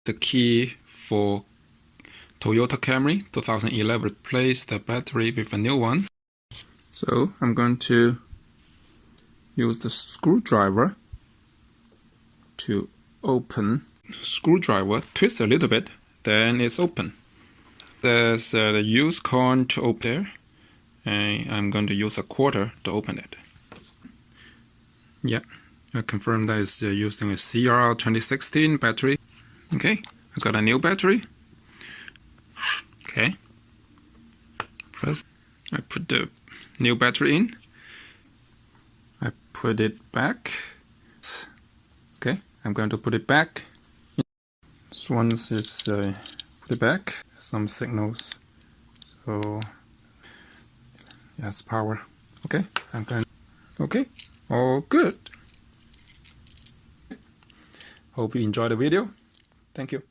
The key for Toyota Camry 2011. Replace the battery with a new one. So I'm going to use the screwdriver to open. Screwdriver, twist a little bit, then it's open. There's the use coin to open there, and I'm going to use a quarter to open it. Yeah, I confirm that it's using a CR 2016 battery. Okay, I got a new battery. Okay, press. I put the new battery in. I put it back. Okay, I'm going to put it back. This one is put it back. Some signals. So yes, power. Okay, I'm going. Okay, all good. Hope you enjoyed the video. Thank you.